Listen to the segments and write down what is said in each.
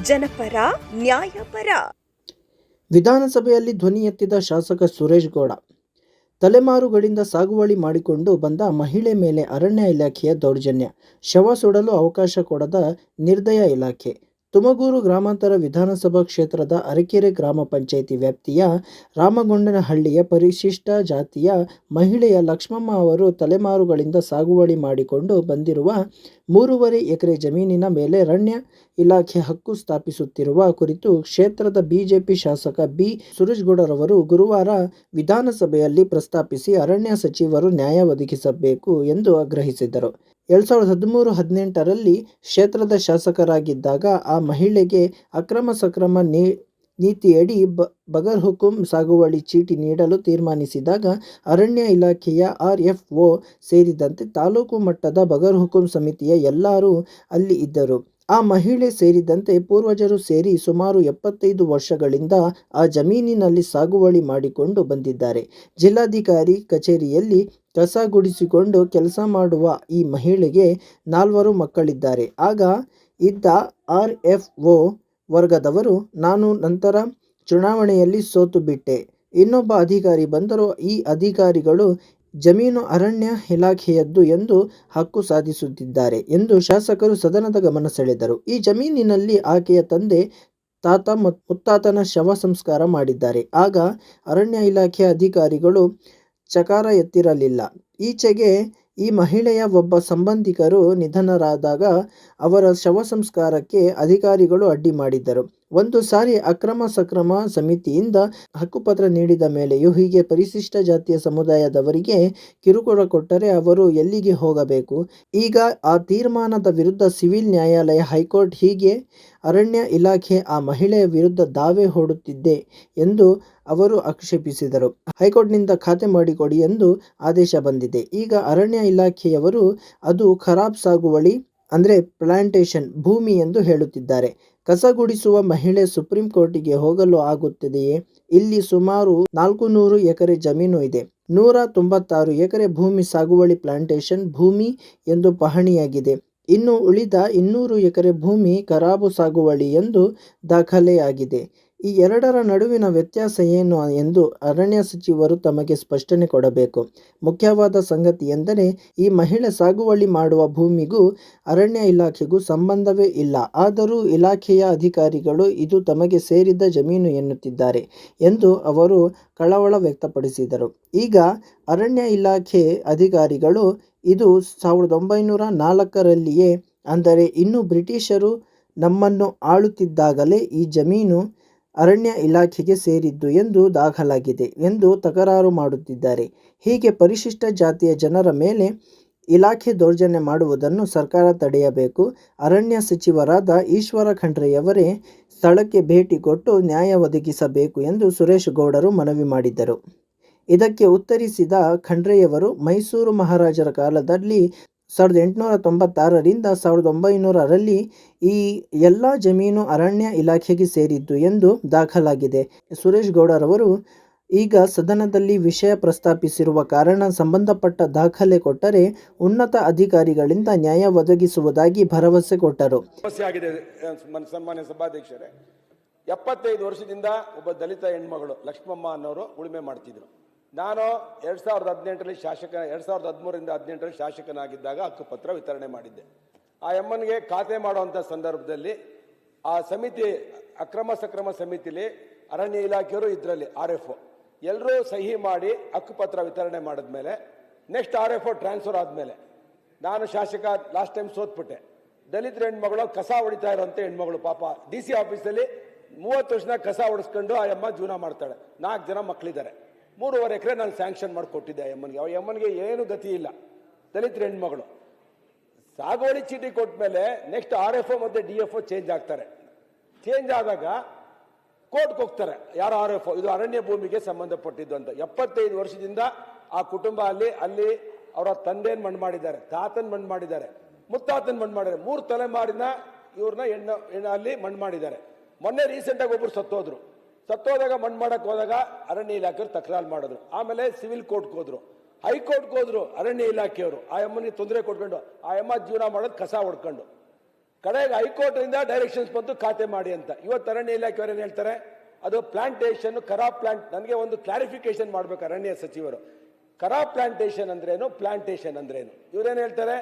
ಜನಪರ ನ್ಯಾಯಪರ. ವಿಧಾನಸಭೆಯಲ್ಲಿ ಧ್ವನಿ ಎತ್ತಿದ ಶಾಸಕ ಸುರೇಶ್ ಗೌಡ. ತಲೆಮಾರುಗಳಿಂದ ಸಾಗುವಳಿ ಮಾಡಿಕೊಂಡು ಬಂದ ಮಹಿಳೆ ಮೇಲೆ ಅರಣ್ಯ ಇಲಾಖೆಯ ದೌರ್ಜನ್ಯ, ಶವ ಸುಡಲು ಅವಕಾಶ ಕೊಡದ ನಿರ್ದಯ ಇಲಾಖೆ. ತುಮಕೂರು ಗ್ರಾಮಾಂತರ ವಿಧಾನಸಭಾ ಕ್ಷೇತ್ರದ ಅರಕೆರೆ ಗ್ರಾಮ ಪಂಚಾಯಿತಿ ವ್ಯಾಪ್ತಿಯ ರಾಮಗೊಂಡನಹಳ್ಳಿಯ ಪರಿಶಿಷ್ಟ ಜಾತಿಯ ಮಹಿಳೆಯ ಲಕ್ಷ್ಮಮ್ಮ ಅವರು ತಲೆಮಾರುಗಳಿಂದ ಸಾಗುವಳಿ ಮಾಡಿಕೊಂಡು ಬಂದಿರುವ 3.5 ಎಕರೆ ಜಮೀನಿನ ಮೇಲೆ ಅರಣ್ಯ ಇಲಾಖೆ ಹಕ್ಕು ಸ್ಥಾಪಿಸುತ್ತಿರುವ ಕುರಿತು ಕ್ಷೇತ್ರದ ಬಿಜೆಪಿ ಶಾಸಕ ಬಿ. ಸುರೇಶ್ಗೌಡರವರು ಗುರುವಾರ ವಿಧಾನಸಭೆಯಲ್ಲಿ ಪ್ರಸ್ತಾಪಿಸಿ ಅರಣ್ಯ ಸಚಿವರು ನ್ಯಾಯ ಒದಗಿಸಬೇಕು ಎಂದು ಆಗ್ರಹಿಸಿದರು. 2013-18ರಲ್ಲಿ ಕ್ಷೇತ್ರದ ಶಾಸಕರಾಗಿದ್ದಾಗ ಆ ಮಹಿಳೆಗೆ ಅಕ್ರಮ ಸಕ್ರಮ ನೀತಿಯಡಿ ಬಗರ್ಹುಕುಂ ಸಾಗುವಳಿ ಚೀಟಿ ನೀಡಲು ತೀರ್ಮಾನಿಸಿದಾಗ ಅರಣ್ಯ ಇಲಾಖೆಯ RFO ಸೇರಿದಂತೆ ತಾಲೂಕು ಮಟ್ಟದ ಬಗರ್ಹುಕುಂ ಸಮಿತಿಯ ಎಲ್ಲರೂ ಅಲ್ಲಿ ಇದ್ದರು. ಆ ಮಹಿಳೆ ಸೇರಿದಂತೆ ಪೂರ್ವಜರು ಸೇರಿ ಸುಮಾರು 75 ವರ್ಷಗಳಿಂದ ಆ ಜಮೀನಿನಲ್ಲಿ ಸಾಗುವಳಿ ಮಾಡಿಕೊಂಡು ಬಂದಿದ್ದಾರೆ. ಜಿಲ್ಲಾಧಿಕಾರಿ ಕಚೇರಿಯಲ್ಲಿ ಕಸ ಗುಡಿಸಿಕೊಂಡು ಕೆಲಸ ಮಾಡುವ ಈ ಮಹಿಳೆಗೆ 4 ಮಕ್ಕಳಿದ್ದಾರೆ. ಆಗ ಇದ್ದ RFO ವರ್ಗದವರು ನಾನು ನಂತರ ಚುನಾವಣೆಯಲ್ಲಿ ಸೋತು ಬಿಟ್ಟೆ, ಇನ್ನೊಬ್ಬ ಅಧಿಕಾರಿ ಬಂದರು, ಈ ಅಧಿಕಾರಿಗಳು ಜಮೀನು ಅರಣ್ಯ ಇಲಾಖೆಯದ್ದು ಎಂದು ಹಕ್ಕು ಸಾಧಿಸುತ್ತಿದ್ದಾರೆ ಎಂದು ಶಾಸಕರು ಸದನದ ಗಮನ ಸೆಳೆದರು. ಈ ಜಮೀನಿನಲ್ಲಿ ಆಕೆಯ ತಂದೆ, ತಾತ ಮುತ್ತಾತನ ಶವ ಸಂಸ್ಕಾರ ಮಾಡಿದ್ದಾರೆ. ಆಗ ಅರಣ್ಯ ಇಲಾಖೆಯ ಅಧಿಕಾರಿಗಳು ಚಕಾರ ಎತ್ತಿರಲಿಲ್ಲ. ಈಚೆಗೆ ಈ ಮಹಿಳೆಯ ಒಬ್ಬ ಸಂಬಂಧಿಕರು ನಿಧನರಾದಾಗ ಅವರ ಶವ ಸಂಸ್ಕಾರಕ್ಕೆ ಅಧಿಕಾರಿಗಳು ಅಡ್ಡಿ ಮಾಡಿದ್ದರು. ಒಂದು ಸಾರಿ ಅಕ್ರಮ ಸಕ್ರಮ ಸಮಿತಿಯಿಂದ ಹಕ್ಕುಪತ್ರ ನೀಡಿದ ಮೇಲೆಯೂ ಹೀಗೆ ಪರಿಶಿಷ್ಟ ಜಾತಿಯ ಸಮುದಾಯದವರಿಗೆ ಕಿರುಕುಳ ಕೊಟ್ಟರೆ ಅವರು ಎಲ್ಲಿಗೆ ಹೋಗಬೇಕು? ಈಗ ಆ ತೀರ್ಮಾನದ ವಿರುದ್ಧ ಸಿವಿಲ್ ನ್ಯಾಯಾಲಯ, ಹೈಕೋರ್ಟ್, ಹೀಗೆ ಅರಣ್ಯ ಇಲಾಖೆ ಆ ಮಹಿಳೆಯ ವಿರುದ್ಧ ದಾವೆ ಹೂಡುತ್ತಿದೆ ಎಂದು ಅವರು ಆಕ್ಷೇಪಿಸಿದರು. ಹೈಕೋರ್ಟ್ನಿಂದ ಖಾತೆ ಮಾಡಿಕೊಡಿ ಎಂದು ಆದೇಶ ಬಂದಿದೆ. ಈಗ ಅರಣ್ಯ ಇಲಾಖೆಯವರು ಅದು ಖರಾಬ್ ಸಾಗುವಳಿ ಅಂದರೆ ಪ್ಲಾಂಟೇಶನ್ ಭೂಮಿ ಎಂದು ಹೇಳುತ್ತಿದ್ದಾರೆ. ಕಸಗುಡಿಸುವ ಮಹಿಳೆ ಸುಪ್ರೀಂ ಕೋರ್ಟಿಗೆ ಹೋಗಲು ಆಗುತ್ತದೆಯೇ? ಇಲ್ಲಿ ಸುಮಾರು 400 ಎಕರೆ ಜಮೀನು ಇದೆ. 196 ಎಕರೆ ಭೂಮಿ ಸಾಗುವಳಿ ಪ್ಲಾಂಟೇಶನ್ ಭೂಮಿ ಎಂದು ಪಹಣಿಯಾಗಿದೆ. ಇನ್ನು ಉಳಿದ 200 ಎಕರೆ ಭೂಮಿ ಖರಾಬು ಸಾಗುವಳಿ ಎಂದು ದಾಖಲೆಯಾಗಿದೆ. ಈ ಎರಡರ ನಡುವಿನ ವ್ಯತ್ಯಾಸ ಏನು ಎಂದು ಅರಣ್ಯ ಸಚಿವರು ತಮಗೆ ಸ್ಪಷ್ಟನೆ ಕೊಡಬೇಕು. ಮುಖ್ಯವಾದ ಸಂಗತಿ ಎಂದರೆ ಈ ಮಹಿಳೆ ಸಾಗುವಳಿ ಮಾಡುವ ಭೂಮಿಗೂ ಅರಣ್ಯ ಇಲಾಖೆಗೂ ಸಂಬಂಧವೇ ಇಲ್ಲ. ಆದರೂ ಇಲಾಖೆಯ ಅಧಿಕಾರಿಗಳು ಇದು ತಮಗೆ ಸೇರಿದ ಜಮೀನು ಎನ್ನುತ್ತಿದ್ದಾರೆ ಎಂದು ಅವರು ಕಳವಳ ವ್ಯಕ್ತಪಡಿಸಿದರು. ಈಗ ಅರಣ್ಯ ಇಲಾಖೆ ಅಧಿಕಾರಿಗಳು ಇದು 1904ರಲ್ಲಿಯೇ, ಅಂದರೆ ಇನ್ನೂ ಬ್ರಿಟಿಷರು ನಮ್ಮನ್ನು ಆಳುತ್ತಿದ್ದಾಗಲೇ ಈ ಜಮೀನು ಅರಣ್ಯ ಇಲಾಖೆಗೆ ಸೇರಿದ್ದು ಎಂದು ದಾಖಲಾಗಿದೆ ಎಂದು ತಕರಾರು ಮಾಡುತ್ತಿದ್ದಾರೆ. ಹೀಗೆ ಪರಿಶಿಷ್ಟ ಜಾತಿಯ ಜನರ ಮೇಲೆ ಇಲಾಖೆ ದೌರ್ಜನ್ಯ ಮಾಡುವುದನ್ನು ಸರ್ಕಾರ ತಡೆಯಬೇಕು. ಅರಣ್ಯ ಸಚಿವರಾದ ಈಶ್ವರ ಖಂಡ್ರೆಯವರೇ ಸ್ಥಳಕ್ಕೆ ಭೇಟಿ ಕೊಟ್ಟು ನ್ಯಾಯ ಒದಗಿಸಬೇಕು ಎಂದು ಸುರೇಶ್ ಗೌಡರು ಮನವಿ ಮಾಡಿದರು. ಇದಕ್ಕೆ ಉತ್ತರಿಸಿದ ಖಂಡ್ರೆಯವರು ಮೈಸೂರು ಮಹಾರಾಜರ ಕಾಲದಲ್ಲಿ 1896ರಿಂದ 1900ರಲ್ಲಿ ಈ ಎಲ್ಲ ಜಮೀನು ಅರಣ್ಯ ಇಲಾಖೆಗೆ ಸೇರಿದ್ದು ಎಂದು ದಾಖಲಾಗಿದೆ. ಸುರೇಶ್ ಗೌಡರವರು ಈಗ ಸದನದಲ್ಲಿ ವಿಷಯ ಪ್ರಸ್ತಾಪಿಸಿರುವ ಕಾರಣ ಸಂಬಂಧಪಟ್ಟ ದಾಖಲೆ ಕೊಟ್ಟರೆ ಉನ್ನತ ಅಧಿಕಾರಿಗಳಿಂದ ನ್ಯಾಯ ಒದಗಿಸುವುದಾಗಿ ಭರವಸೆ ಕೊಟ್ಟರು. ಸನ್ಮಾನ್ಯ ಸಭಾಧ್ಯಕ್ಷರೇ, 75 ವರ್ಷದಿಂದ ಒಬ್ಬ ದಲಿತ ಹೆಣ್ಮಗಳು ಲಕ್ಷ್ಮಮ್ಮ ಅನ್ನೋರು ಉಳುಮೆ ಮಾಡ್ತಿದ್ರು. ನಾನು 2018ರಲ್ಲಿ 2013ರಿಂದ 18ರಲ್ಲಿ ಶಾಸಕನಾಗಿದ್ದಾಗ ಹಕ್ಕುಪತ್ರ ವಿತರಣೆ ಮಾಡಿದ್ದೆ. ಆ ಅಮ್ಮನಿಗೆ ಖಾತೆ ಮಾಡುವಂಥ ಸಂದರ್ಭದಲ್ಲಿ ಆ ಸಮಿತಿ, ಅಕ್ರಮ ಸಕ್ರಮ ಸಮಿತಿಲಿ ಅರಣ್ಯ ಇಲಾಖೆಯವರು ಇದರಲ್ಲಿ RFO ಎಲ್ಲರೂ ಸಹಿ ಮಾಡಿ ಹಕ್ಕುಪತ್ರ ವಿತರಣೆ ಮಾಡಿದ್ಮೇಲೆ ನೆಕ್ಸ್ಟ್ RFO ಟ್ರಾನ್ಸ್ಫರ್ ಆದಮೇಲೆ ನಾನು ಶಾಸಕ ಲಾಸ್ಟ್ ಟೈಮ್ ಸೋತ್ಬಿಟ್ಟೆ. ದಲಿತರ ಹೆಣ್ಮಗಳು ಕಸ ಹೊಡಿತಾ ಇರೋಂಥ ಹೆಣ್ಮಗಳು, ಪಾಪ DC ಆಫೀಸಲ್ಲಿ 30 ವರ್ಷದ ಕಸ ಹೊಡಿಸ್ಕೊಂಡು ಆ ಅಮ್ಮ ಜೀವನ ಮಾಡ್ತಾಳೆ. 4 ಜನ ಮಕ್ಕಳಿದ್ದಾರೆ. 3.5 ಎಕರೆ ನಾನು ಸ್ಯಾಂಕ್ಷನ್ ಮಾಡಿಕೊಟ್ಟಿದ್ದೆ ಆ ಅಮ್ಮನಿಗೆ ಏನು ಗತಿ ಇಲ್ಲ. ದಲಿತರ ಹೆಣ್ಮಗಳು ಸಾಗುವಳಿ ಚೀಟಿ ಕೊಟ್ಟ ಮೇಲೆ ನೆಕ್ಸ್ಟ್ RFO ಮತ್ತು DFO ಚೇಂಜ್ ಆಗ್ತಾರೆ. ಚೇಂಜ್ ಆದಾಗ ಕೋರ್ಟ್ಗೆ ಹೋಗ್ತಾರೆ. ಯಾರು RFO, ಇದು ಅರಣ್ಯ ಭೂಮಿಗೆ ಸಂಬಂಧಪಟ್ಟಿದ್ದು ಅಂತ. 75 ವರ್ಷದಿಂದ ಆ ಕುಟುಂಬ ಅಲ್ಲಿ ಅವರ ತಂದೆಯನ್ನು ಮಣ್ಣು ಮಾಡಿದ್ದಾರೆ, ತಾತನ ಮಣ್ಣು ಮಾಡಿದ್ದಾರೆ, ಮುತ್ತಾತನ ಮಣ್ಣು ಮಾಡಿದ್ದಾರೆ. 3 ತಲೆಮಾರಿನ ಇವ್ರನ್ನ ಹೆಣ್ಣು ಅಲ್ಲಿ ಮಣ್ಣು ಮಾಡಿದ್ದಾರೆ. ಮೊನ್ನೆ ರೀಸೆಂಟಾಗಿ ಒಬ್ಬರು ಸತ್ತೋದಾಗ ಮಣ್ಣು ಮಾಡಕ್ಕೆ ಹೋದಾಗ ಅರಣ್ಯ ಇಲಾಖೆಯವರು ತಕರಾರು ಮಾಡಿದ್ರು. ಆಮೇಲೆ ಸಿವಿಲ್ ಕೋರ್ಟ್ಗೆ ಹೋದ್ರು, ಹೈಕೋರ್ಟ್ಗೆ ಹೋದ್ರು. ಅರಣ್ಯ ಇಲಾಖೆಯವರು ಆ ಅಮ್ಮನಿಗೆ ತೊಂದರೆ ಕೊಟ್ಕೊಂಡು ಆ ಅಮ್ಮ ಜೀವನ ಮಾಡೋದು ಕಸ ಹೊಡ್ಕೊಂಡು. ಕಡೆಗೆ ಹೈಕೋರ್ಟಿಂದ ಡೈರೆಕ್ಷನ್ಸ್ ಬಂತು ಖಾತೆ ಮಾಡಿ ಅಂತ. ಇವತ್ತು ಅರಣ್ಯ ಇಲಾಖೆಯವರು ಏನು ಹೇಳ್ತಾರೆ, ಅದು ಪ್ಲಾಂಟೇಶನ್ ಖರಾಬ್ ಪ್ಲಾಂಟ್. ನನಗೆ ಒಂದು ಕ್ಲಾರಿಫಿಕೇಶನ್ ಮಾಡಬೇಕು ಅರಣ್ಯ ಸಚಿವರು. ಖರಾಬ್ ಪ್ಲಾಂಟೇಶನ್ ಅಂದ್ರೇನು, ಪ್ಲಾಂಟೇಶನ್ ಅಂದ್ರೇನು? ಇವರೇನು ಹೇಳ್ತಾರೆ,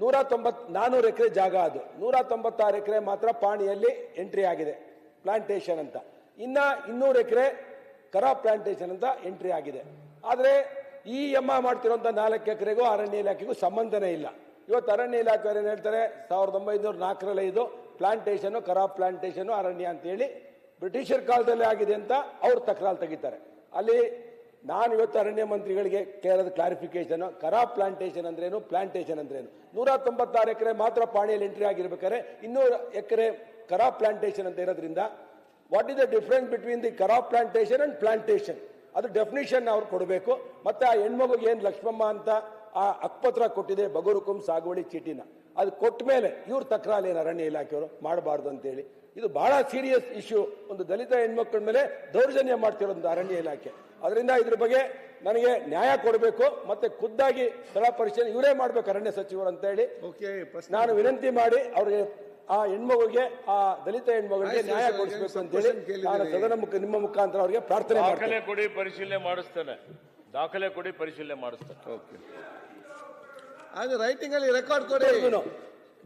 400 ಎಕರೆ ಜಾಗ, ಅದು 196 ಎಕರೆ ಮಾತ್ರ ಪಾಣಿಯಲ್ಲಿ ಎಂಟ್ರಿ ಆಗಿದೆ ಪ್ಲಾಂಟೇಶನ್ ಅಂತ. ಇನ್ನ 200 ಎಕರೆ ಖರಾಬ್ ಪ್ಲಾಂಟೇಶನ್ ಅಂತ ಎಂಟ್ರಿ ಆಗಿದೆ. ಆದರೆ ಈ ಮಾಡ್ತಿರುವಂತ 4 ಎಕರೆಗೂ ಅರಣ್ಯ ಇಲಾಖೆಗೂ ಸಂಬಂಧನೇ ಇಲ್ಲ. ಇವತ್ತು ಅರಣ್ಯ ಇಲಾಖೆಯವರು ಏನು ಹೇಳ್ತಾರೆ, 1904ರಲ್ಲಿ ಇದು ಪ್ಲಾಂಟೇಶನ್ ಖರಾಬ್ ಪ್ಲಾಂಟೇಶನ್ ಅರಣ್ಯ ಅಂತ ಹೇಳಿ ಬ್ರಿಟಿಷರ್ ಕಾಲದಲ್ಲೇ ಆಗಿದೆ ಅಂತ ಅವ್ರು ತಕರಾರು ತೆಗಿತಾರೆ. ಅಲ್ಲಿ ನಾನು ಇವತ್ತು ಅರಣ್ಯ ಮಂತ್ರಿಗಳಿಗೆ ಕೇಳೋದು ಕ್ಲಾರಿಫಿಕೇಶನ್, ಖರಾಬ್ ಪ್ಲಾಂಟೇಶನ್ ಅಂದ್ರೇನು, ಪ್ಲಾಂಟೇಶನ್ ಅಂದ್ರೇನು? 196 ಎಕರೆ ಮಾತ್ರ ಪಾಣಿಯಲ್ಲಿ ಎಂಟ್ರಿ ಆಗಿರ್ಬೇಕಾದ್ರೆ 200 ಎಕರೆ ಖರಾಬ್ ಪ್ಲಾಂಟೇಶನ್ ಅಂತ ಇರೋದ್ರಿಂದ what is the difference between the ಖರಾಬ್ ಪ್ಲಾಂಟೇಶನ್ ಅಂಡ್ ಪ್ಲಾಂಟೇಶನ್? ಅದು ಡೆಫಿನಿಷನ್ ಅವ್ರು ಕೊಡಬೇಕು. ಮತ್ತೆ ಆ ಹೆಣ್ಮಗುಗೆ ಏನು ಲಕ್ಷ್ಮಮ್ಮ ಅಂತ ಆ ಹಕ್ಕುಪತ್ರ ಕೊಟ್ಟಿದೆ ಬಗರುಕುಂ ಸಾಗುವಳಿ ಚೀಟಿನ, ಅದು ಕೊಟ್ಟ ಮೇಲೆ ಇವ್ರ ತಕರಾರು ಏನು ಅರಣ್ಯ ಇಲಾಖೆಯವರು ಮಾಡಬಾರ್ದು ಅಂತೇಳಿ. ಇದು ಬಹಳ ಸೀರಿಯಸ್ ಇಶ್ಯೂ. ಒಂದು ದಲಿತ ಹೆಣ್ಮಕ್ಳ ಮೇಲೆ ದೌರ್ಜನ್ಯ ಮಾಡ್ತಿರೋದು ಅರಣ್ಯ ಇಲಾಖೆ. ಅದರಿಂದ ಇದ್ರ ಬಗ್ಗೆ ನನಗೆ ನ್ಯಾಯ ಕೊಡಬೇಕು. ಮತ್ತೆ ಖುದ್ದಾಗಿ ಸ್ಥಳ ಪರಿಶೀಲನೆ ಇವರೇ ಮಾಡ್ಬೇಕು ಅರಣ್ಯ ಸಚಿವರು ಅಂತ ಹೇಳಿ ನಾನು ವಿನಂತಿ ಮಾಡಿ ಅವ್ರಿಗೆ ಆ ಹೆಣ್ಮಗುಗೆ, ಆ ದಲಿತ ಹೆಣ್ಮಗಳಿಗೆ ನ್ಯಾಯ ಕೊಡಿಸಬೇಕು ಅಂತ ಹೇಳಿ ನಾನು ಸದನ ನಿಮ್ಮ ಮುಖಾಂತರ ಅವರಿಗೆ ಪ್ರಾರ್ಥನೆ ಮಾಡ್ತೇನೆ. ದಾಖಲೆ ಕೊಡಿ, ಪರಿಶೀಲನೆ ಮಾಡಿಸ್ತೇನೆ. ದಾಖಲೆ ಕೊಡಿ, ಪರಿಶೀಲನೆ ಮಾಡಿಸ್ತೇನೆ. ಅದು ರೈಟಿಂಗ್ ಅಲ್ಲಿ ರೆಕಾರ್ಡ್ ಕೊಡಿ.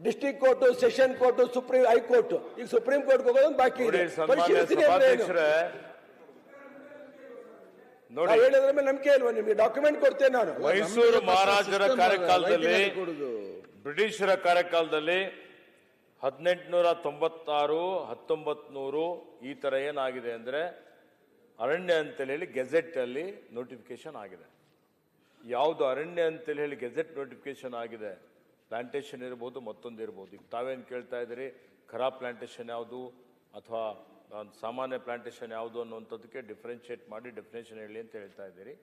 District court, session court, supreme high court, ಈಗ ಸುಪ್ರೀಂ ಕೋರ್ಟ್ ಹೋಗೋದು ಬಾಕಿ ಇದೆ. ನೋಡಿ, ಹೇಳಿದ್ರ ಮೇಲೆ ನಂಬಿಕೆ ಇಲ್ವಾ ನಿಮಗೆ? ಡಾಕ್ಯುಮೆಂಟ್ ಕೊಡ್ತೇನೆ ನಾನು. ಮೈಸೂರು ಮಹಾರಾಜರ ಕಾರ್ಯಕಾಲದಲ್ಲಿ, ಬ್ರಿಟಿಷರ ಕಾರ್ಯಕಾಲದಲ್ಲಿ 1896, 1900 ಈ ತರ ಏನಾಗಿದೆ ಅಂದ್ರೆ ಅರಣ್ಯ ಅಂತೇಳಿ ಹೇಳಿ ಗೆಜೆಟ್ ಅಲ್ಲಿ ನೋಟಿಫಿಕೇಶನ್ ಆಗಿದೆ. ಯಾವುದು ಅರಣ್ಯ ಅಂತೇಳಿ ಹೇಳಿ ಗೆಜೆಟ್ ನೋಟಿಫಿಕೇಶನ್ ಆಗಿದೆ, ಪ್ಲಾಂಟೇಶನ್ ಇರ್ಬೋದು, ಮತ್ತೊಂದು ಇರ್ಬೋದು. ಈಗ ತಾವೇನು ಕೇಳ್ತಾ ಇದ್ದೀರಿ, ಖರಾಬ್ ಪ್ಲಾಂಟೇಶನ್ ಯಾವುದು ಅಥವಾ ಸಾಮಾನ್ಯ ಪ್ಲಾಂಟೇಶನ್ ಯಾವುದು ಅನ್ನುವಂಥದ್ದಕ್ಕೆ ಡಿಫ್ರೆನ್ಷಿಯೇಟ್ ಮಾಡಿ ಡೆಫಿನೇಷನ್ ಹೇಳಿ ಅಂತ ಹೇಳ್ತಾ ಇದ್ದೀರಿ.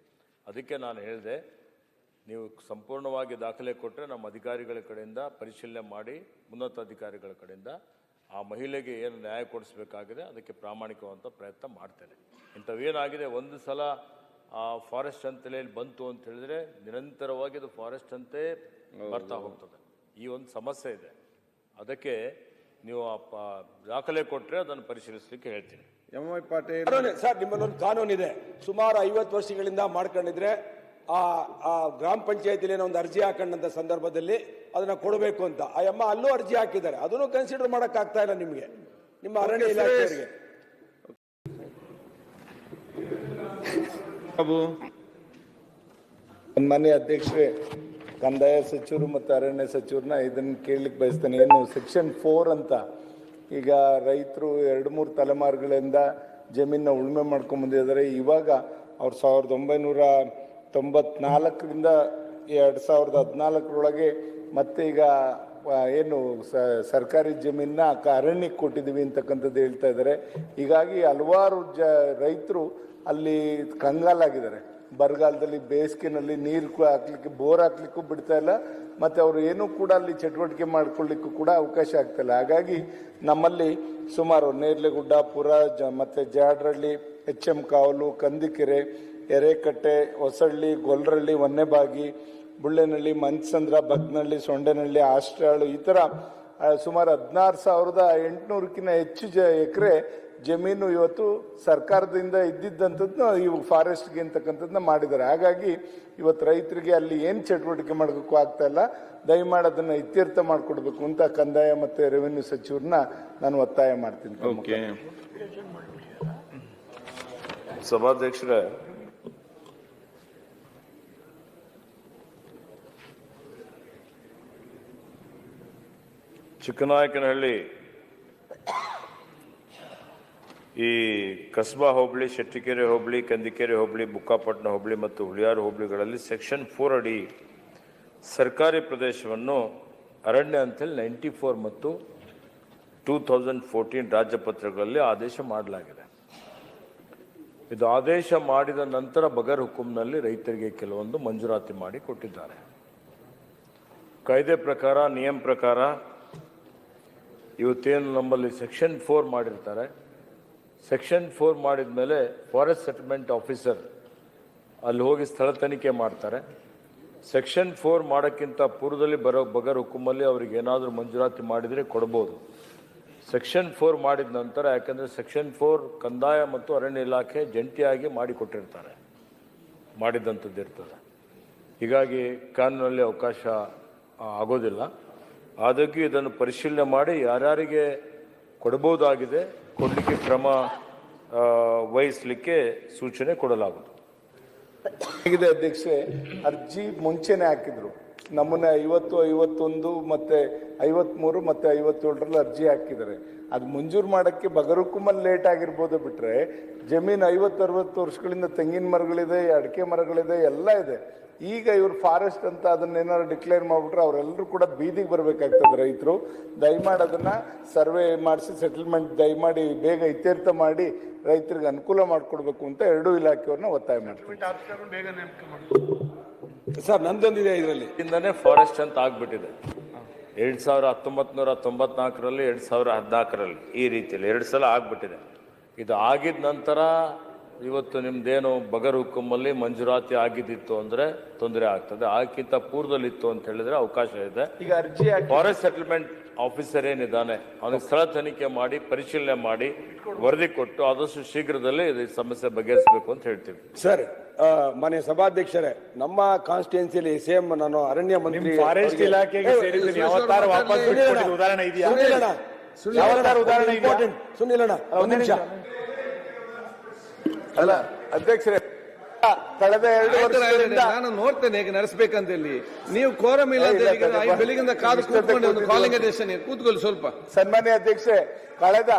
ಅದಕ್ಕೆ ನಾನು ಹೇಳಿದೆ, ನೀವು ಸಂಪೂರ್ಣವಾಗಿ ದಾಖಲೆ ಕೊಟ್ಟರೆ ನಮ್ಮ ಅಧಿಕಾರಿಗಳ ಕಡೆಯಿಂದ ಪರಿಶೀಲನೆ ಮಾಡಿ, ಉನ್ನತ ಅಧಿಕಾರಿಗಳ ಕಡೆಯಿಂದ ಆ ಮಹಿಳೆಗೆ ಏನು ನ್ಯಾಯ ಕೊಡಿಸಬೇಕಾಗಿದೆ ಅದಕ್ಕೆ ಪ್ರಾಮಾಣಿಕವಾದಂಥ ಪ್ರಯತ್ನ ಮಾಡ್ತೇನೆ. ಇಂಥವೇನಾಗಿದೆ, ಒಂದು ಸಲ ಫಾರೆಸ್ಟ್ ಅಂತೇಳಿ ಬಂತು ಅಂತ ಹೇಳಿದ್ರೆ ನಿರಂತರವಾಗಿ ಅದು ಫಾರೆಸ್ಟ್ ಅಂತೆ ಬರ್ತಾ ಹೋಗ್ತದೆ. ಈ ಒಂದು ಸಮಸ್ಯೆ ಇದೆ. ಅದಕ್ಕೆ ನೀವು ದಾಖಲೆ ಕೊಟ್ಟರೆ ಅದನ್ನು ಪರಿಶೀಲಿಸಲಿಕ್ಕೆ ಹೇಳ್ತೀನಿ. ಎಂ.ವೈ. ಪಾಟೀಲ್ ಸರ್, ನಿಮ್ಮಲ್ಲೊಂದು ಕಾನೂನಿದೆ, ಸುಮಾರು 50 ವರ್ಷಗಳಿಂದ ಮಾಡ್ಕೊಂಡಿದ್ರೆ ಆ ಗ್ರಾಮ ಪಂಚಾಯತಿಲಿ ಏನೋ ಒಂದು ಅರ್ಜಿ ಹಾಕೊಂಡಂತ ಸಂದರ್ಭದಲ್ಲಿ ಅದನ್ನ ಕೊಡಬೇಕು ಅಂತ ಆ ಅಲ್ಲೂ ಅರ್ಜಿ ಹಾಕಿದ್ದಾರೆ. ಅದನ್ನು ಕನ್ಸಿಡರ್ ಮಾಡಕ್ ಆಗ್ತಾ ಇಲ್ಲ ನಿಮಗೆ, ನಿಮ್ಮ ಅರಣ್ಯ ಇಲಾಖೆಯವರಿಗೆ. ಸನ್ಮಾನ್ಯ ಅಧ್ಯಕ್ಷರೇ, ಕಂದಾಯ ಸಚಿವರು ಮತ್ತು ಅರಣ್ಯ ಸಚಿವರನ್ನ ಇದನ್ನು ಕೇಳಲಿಕ್ಕೆ ಬಯಸ್ತೇನೆ. ಏನು ಸೆಕ್ಷನ್ 4 ಅಂತ ಈಗ ರೈತರು 2-3 ತಲೆಮಾರುಗಳಿಂದ ಜಮೀನ ಉಳುಮೆ ಮಾಡ್ಕೊಂಡು ಬಂದಿದ್ದಾರೆ. ಇವಾಗ ಅವ್ರು 1994ರಿಂದ 2014ರೊಳಗೆ ಮತ್ತೆ ಈಗ ಏನು ಸರ್ಕಾರಿ ಜಮೀನನ್ನ ಅರಣ್ಯಕ್ಕೆ ಕೊಟ್ಟಿದ್ದೀವಿ ಅಂತಕ್ಕಂಥದ್ದು ಹೇಳ್ತಾ ಇದ್ದಾರೆ. ಹೀಗಾಗಿ ಹಲವಾರು ರೈತರು ಅಲ್ಲಿ ಕಂಗಾಲಾಗಿದ್ದಾರೆ. ಬರಗಾಲದಲ್ಲಿ, ಬೇಸಿಗೆನಲ್ಲಿ ನೀರು ಹಾಕ್ಲಿಕ್ಕೆ, ಬೋರ್ ಹಾಕ್ಲಿಕ್ಕೂ ಬಿಡ್ತಾ ಇಲ್ಲ, ಮತ್ತು ಅವರು ಏನೂ ಕೂಡ ಅಲ್ಲಿ ಚಟುವಟಿಕೆ ಮಾಡ್ಕೊಳ್ಳಿಕ್ಕೂ ಕೂಡ ಅವಕಾಶ ಆಗ್ತಾಯಿಲ್ಲ. ಹಾಗಾಗಿ ನಮ್ಮಲ್ಲಿ ಸುಮಾರು ನೇರ್ಲೆಗುಡ್ಡ, ಪುರ, ಮತ್ತು ಜಾಡ್ರಳ್ಳಿ, HM ಕಾವಲು, ಕಂದಿಕೆರೆ, ಎರೆಕಟ್ಟೆ, ಹೊಸಳ್ಳಿ, ಗೊಲ್ರಳ್ಳಿ, ಹೊನ್ನೆಬಾಗಿ, ಬುಳ್ಳೆನಹಳ್ಳಿ, ಮಂಚಸಂದ್ರ, ಬಗ್ನಹಳ್ಳಿ, ಸೊಂಡೆನಹಳ್ಳಿ, ಆಸ್ಟ್ರಾಳು, ಈ ಥರ ಸುಮಾರು 16,800ಕ್ಕಿಂತ ಹೆಚ್ಚು ಎಕರೆ ಜಮೀನು ಇವತ್ತು ಸರ್ಕಾರದಿಂದ ಇದ್ದಿದ್ದಂಥದ್ದನ್ನ ಇವಾಗ ಫಾರೆಸ್ಟ್ಗೆ ಅಂತಕ್ಕಂಥದ್ದನ್ನ ಮಾಡಿದ್ದಾರೆ. ಹಾಗಾಗಿ ಇವತ್ತು ರೈತರಿಗೆ ಅಲ್ಲಿ ಏನು ಚಟುವಟಿಕೆ ಮಾಡಬೇಕು ಆಗ್ತಾ ಇಲ್ಲ. ದಯಮಾಡಿ ಅದನ್ನು ಇತ್ಯರ್ಥ ಮಾಡಿಕೊಡ್ಬೇಕು ಅಂತ ಕಂದಾಯ ಮತ್ತು ರೆವಿನ್ಯೂ ಸಚಿವರನ್ನ ನಾನು ಒತ್ತಾಯ ಮಾಡ್ತೀನಿ. ಸಭಾಧ್ಯಕ್ಷರೇ, ಚಿಕ್ಕನಾಯಕನಹಳ್ಳಿ ಈ ಕಸ್ಬಾ ಹೋಬಳಿ, ಶೆಟ್ಟಿಕೆರೆ ಹೋಬಳಿ, ಕಂದಿಕೆರೆ ಹೋಬಳಿ, ಬುಕ್ಕಾಪಟ್ಟಣ ಹೋಬಳಿ ಮತ್ತು ಹುಳಿಯಾರು ಹೋಬಳಿಗಳಲ್ಲಿ ಸೆಕ್ಷನ್ 4 ಅಡಿ ಸರ್ಕಾರಿ ಪ್ರದೇಶವನ್ನು ಅರಣ್ಯ ಅಂತೇಳಿ 94 ಮತ್ತು 2014 ರಾಜ್ಯಪತ್ರಗಳಲ್ಲಿ ಆದೇಶ ಮಾಡಲಾಗಿದೆ. ಇದು ಆದೇಶ ಮಾಡಿದ ನಂತರ ಬಗರ್ ಹುಕುಂನಲ್ಲಿ ರೈತರಿಗೆ ಕೆಲವೊಂದು ಮಂಜೂರಾತಿ ಮಾಡಿ ಕೊಟ್ಟಿದ್ದಾರೆ. ಕಾಯ್ದೆ ಪ್ರಕಾರ, ನಿಯಮ ಪ್ರಕಾರ ಇವತ್ತೇನು ನಮ್ಮಲ್ಲಿ ಸೆಕ್ಷನ್ 4 ಮಾಡಿರ್ತಾರೆ, ಸೆಕ್ಷನ್ 4 ಮಾಡಿದ ಮೇಲೆ ಫಾರೆಸ್ಟ್ ಸೆಟಲ್ಮೆಂಟ್ ಆಫೀಸರ್ ಅಲ್ಲಿ ಹೋಗಿ ಸ್ಥಳ ತನಿಖೆ ಮಾಡ್ತಾರೆ. ಸೆಕ್ಷನ್ 4 ಮಾಡೋಕ್ಕಿಂತ ಪೂರ್ವದಲ್ಲಿ ಬರೋ ಬಗರ್ ಹುಕುಮಲ್ಲಿ ಅವ್ರಿಗೆ ಏನಾದರೂ ಮಂಜೂರಾತಿ ಮಾಡಿದರೆ ಕೊಡ್ಬೋದು. ಸೆಕ್ಷನ್ 4 ಮಾಡಿದ ನಂತರ, ಯಾಕಂದರೆ ಸೆಕ್ಷನ್ 4 ಕಂದಾಯ ಮತ್ತು ಅರಣ್ಯ ಇಲಾಖೆ ಜಂಟಿಯಾಗಿ ಮಾಡಿಕೊಟ್ಟಿರ್ತಾರೆ, ಮಾಡಿದಂಥದ್ದು ಇರ್ತದೆ. ಹೀಗಾಗಿ ಕಾನೂನಲ್ಲಿ ಅವಕಾಶ ಆಗೋದಿಲ್ಲ. ಆದಾಗ್ಯೂ ಇದನ್ನು ಪರಿಶೀಲನೆ ಮಾಡಿ ಯಾರ್ಯಾರಿಗೆ ಕೊಡಬಹುದಾಗಿದೆ ಕೊಡಲಿಕ್ಕೆ ಕ್ರಮ ವಹಿಸಲಿಕ್ಕೆ ಸೂಚನೆ ಕೊಡಲಾಗುವುದು. ಹೇಗಿದೆ ಅಧ್ಯಕ್ಷೆ, ಅರ್ಜಿ ಮುಂಚೆನೆ ಹಾಕಿದ್ರು. ನಮ್ಮನ್ನ 50, 51 ಮತ್ತೆ 53 ಮತ್ತೆ 57ರಲ್ಲಿ ಅರ್ಜಿ ಹಾಕಿದ್ದಾರೆ. ಅದು ಮಂಜೂರು ಮಾಡೋಕ್ಕೆ ಬಗರುಕುಮಲ್ಲಿ ಲೇಟ್ ಆಗಿರ್ಬೋದು ಬಿಟ್ರೆ, ಜಮೀನು 50-60 ವರ್ಷಗಳಿಂದ ತೆಂಗಿನ ಮರಗಳಿದೆ, ಅಡಿಕೆ ಮರಗಳಿದೆ, ಎಲ್ಲ ಇದೆ. ಈಗ ಇವ್ರು ಫಾರೆಸ್ಟ್ ಅಂತ ಅದನ್ನೇನಾದ್ರು ಡಿಕ್ಲೇರ್ ಮಾಡಿಬಿಟ್ರೆ ಅವರೆಲ್ಲರೂ ಕೂಡ ಬೀದಿಗೆ ಬರಬೇಕಾಗ್ತದೆ. ರೈತರು ದಯಮಾಡಿ ಅದನ್ನ ಸರ್ವೆ ಮಾಡಿಸಿ ಸೆಟಲ್ಮೆಂಟ್ ದಯಮಾಡಿ ಬೇಗ ಇತ್ಯರ್ಥ ಮಾಡಿ ರೈತರಿಗೆ ಅನುಕೂಲ ಮಾಡಿಕೊಡ್ಬೇಕು ಅಂತ ಎರಡೂ ಇಲಾಖೆಯವ್ರನ್ನ ಒತ್ತಾಯ ಮಾಡ್ತೀವಿ. ಸರ್ ನಂದೊಂದಿದೆ ಇದರಲ್ಲಿ ಇಂದನೇ ಫಾರೆಸ್ಟ್ ಅಂತ ಆಗ್ಬಿಟ್ಟಿದೆ. 1994ರಲ್ಲಿ 2014ರಲ್ಲಿ ಈ ರೀತಿಯಲ್ಲಿ 2 ಸಲ ಆಗ್ಬಿಟ್ಟಿದೆ. ಇದು ಆಗಿದ ನಂತರ ಇವತ್ತು ನಿಮ್ದೇನು ಬಗರ್ ಹುಕುಮಲ್ಲಿ ಮಂಜೂರಾತಿ ಆಗಿದ್ದಿತ್ತು ಅಂದರೆ ತೊಂದರೆ ಆಗ್ತದೆ. ಅದಕ್ಕಿಂತ ಪೂರ್ವದಲ್ಲಿತ್ತು ಅಂತ ಹೇಳಿದ್ರೆ ಅವಕಾಶ ಇದೆ. ಈಗ ಅರ್ಜಿ ಫಾರೆಸ್ಟ್ ಸೆಟಲ್ಮೆಂಟ್ ಆಫೀಸರ್ ಏನಿದ್ದಾನೆ ಅವನಿಗೆ ಸ್ಥಳ ತನಿಖೆ ಮಾಡಿ ಪರಿಶೀಲನೆ ಮಾಡಿ ವರದಿ ಕೊಟ್ಟು ಆದಷ್ಟು ಶೀಘ್ರದಲ್ಲೇ ಈ ಸಮಸ್ಯೆ ಬಗೆಹರಿಸಬೇಕು ಅಂತ ಹೇಳ್ತೀವಿ. ಸರ್, ಮನೆ ಸಭಾಧ್ಯಕ್ಷರೇ, ನಮ್ಮ ಕಾನ್ಸ್ಟಿಟ್ಯೂನ್ಸಿಯಲ್ಲಿ ಸೇಮ್ ನಾನು ಅರಣ್ಯ ಮಂತ್ರಿ ಫಾರೆಸ್ಟ್ ಇಲಾಖೆಗೆ ಸೇರಿದ್ದೀನಿ. ಯಾವತ್ತಾರು ವಾಪಸ್ ಬಿಟ್ಕೊಟ್ಟಿದ್ದು ಉದಾಹರಣೆ ಇದೆಯಾ? ಸುನಿಲಣ್ಣ ಒಂದು ನಿಮಿಷ. ಅಲ್ಲ ಅಧ್ಯಕ್ಷರೇ, ಕಳೆದ 2 ವರ್ಷಗಳಿಂದ ನಾನು ನೋಡ್ತೇನೆ ಹೇಗೆ ನಡೆಸಬೇಕಂತ ಹೇಳಿ. ನೀವು ಕೋರಂ ಇಲ್ಲ ಅಂತ ಹೇಳಿ ಬೆಳಿಗ್ಗೆಯಿಂದ ಕಾದು ಕೂತ್ಕೊಂಡು ಒಂದು ಕಾಲಿಂಗ್ ಅಧ್ಯಕ್ಷ ಕೂತ್ಕೊಳ್ಳಿ ಸ್ವಲ್ಪ. ಸನ್ಮಾನ್ಯ ಅಧ್ಯಕ್ಷೆ, ಕಳೆದ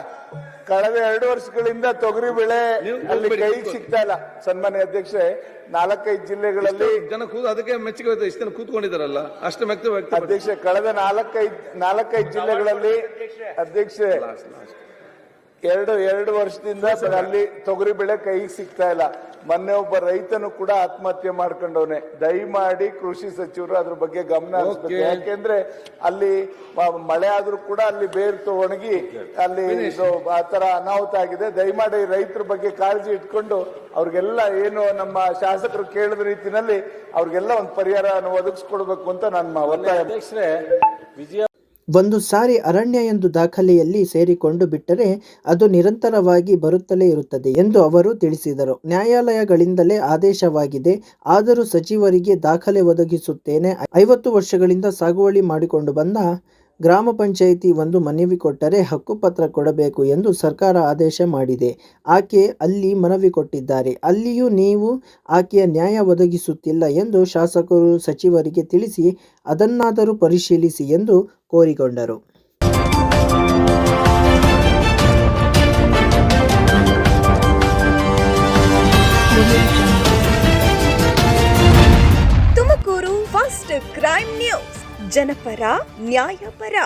2 ವರ್ಷಗಳಿಂದ ತೊಗರಿ ಬೆಳೆ ಅಲ್ಲಿ ಕೈಗೆ ಸಿಗ್ತಾ ಇಲ್ಲ. ಸನ್ಮಾನ್ಯ ಅಧ್ಯಕ್ಷೆ, 4-5 ಜಿಲ್ಲೆಗಳಲ್ಲಿ ಜನ ಅದಕ್ಕೆ ಮೆಚ್ಚುಗೆ ಇಷ್ಟು ಜನ ಕೂತ್ಕೊಂಡಿದ್ದಾರಲ್ಲ, ಅಷ್ಟು ವ್ಯಕ್ತ ಅಧ್ಯಕ್ಷೆ, ಕಳೆದ 4-5 ಜಿಲ್ಲೆಗಳಲ್ಲಿ ಅಧ್ಯಕ್ಷೆ 2 ವರ್ಷದಿಂದ ಅಲ್ಲಿ ತೊಗರಿ ಬೆಳೆ ಕೈಗೆ ಸಿಗ್ತಾ ಇಲ್ಲ. ಮೊನ್ನೆ ಒಬ್ಬ ರೈತನು ಕೂಡ ಆತ್ಮಹತ್ಯೆ ಮಾಡ್ಕೊಂಡವನೆ. ದಯಮಾಡಿ ಕೃಷಿ ಸಚಿವರು ಅದ್ರ ಬಗ್ಗೆ ಗಮನ ಹರಿಸಬೇಕು. ಯಾಕೆಂದ್ರೆ ಅಲ್ಲಿ ಮಳೆ ಆದ್ರೂ ಕೂಡ ಅಲ್ಲಿ ಬೇರು ಒಣಗಿ ಅಲ್ಲಿ ಆ ತರ ಅನಾಹುತ ಆಗಿದೆ. ದಯಮಾಡಿ ರೈತರ ಬಗ್ಗೆ ಕಾಳಜಿ ಇಟ್ಕೊಂಡು ಅವ್ರಿಗೆಲ್ಲ ಏನು ನಮ್ಮ ಶಾಸಕರು ಕೇಳಿದ ರೀತಿನಲ್ಲಿ ಅವ್ರಿಗೆಲ್ಲ ಒಂದು ಪರಿಹಾರ ಒದಗಿಸ್ಕೊಡ್ಬೇಕು ಅಂತ ನನ್ನ ಒತ್ತಾಯ. ಅಧ್ಯಕ್ಷರೇ, ಒಂದು ಸಾರಿ ಅರಣ್ಯ ಎಂದು ದಾಖಲೆಯಲ್ಲಿ ಸೇರಿಕೊಂಡು ಬಿಟ್ಟರೆ ಅದು ನಿರಂತರವಾಗಿ ಬರುತ್ತಲೇ ಇರುತ್ತದೆ ಎಂದು ಅವರು ತಿಳಿಸಿದರು. ನ್ಯಾಯಾಲಯಗಳಿಂದಲೇ ಆದೇಶವಾಗಿದೆ, ಆದರೂ ಸಚಿವರಿಗೆ ದಾಖಲೆ ಒದಗಿಸುತ್ತೇನೆ. 50 ವರ್ಷಗಳಿಂದ ಸಾಗುವಳಿ ಮಾಡಿಕೊಂಡು ಬಂದ ಗ್ರಾಮ ಪಂಚಾಯಿತಿ ಒಂದು ಮನವಿ ಕೊಟ್ಟರೆ ಹಕ್ಕುಪತ್ರ ಕೊಡಬೇಕು ಎಂದು ಸರ್ಕಾರ ಆದೇಶ ಮಾಡಿದೆ. ಆಕೆ ಅಲ್ಲಿ ಮನವಿ ಕೊಟ್ಟಿದ್ದಾರೆ, ಅಲ್ಲಿಯೂ ನೀವು ಆಕೆಯ ನ್ಯಾಯ ಒದಗಿಸುತ್ತಿಲ್ಲ ಎಂದು ಶಾಸಕರು ಸಚಿವರಿಗೆ ತಿಳಿಸಿ ಅದನ್ನಾದರೂ ಪರಿಶೀಲಿಸಿ ಎಂದು ಕೋರಿಕೊಂಡರು. ತುಮಕೂರು ಫಸ್ಟ್ ಕ್ರೈಮ್ ನ್ಯೂಸ್, ಜನಪರ ನ್ಯಾಯಪರ.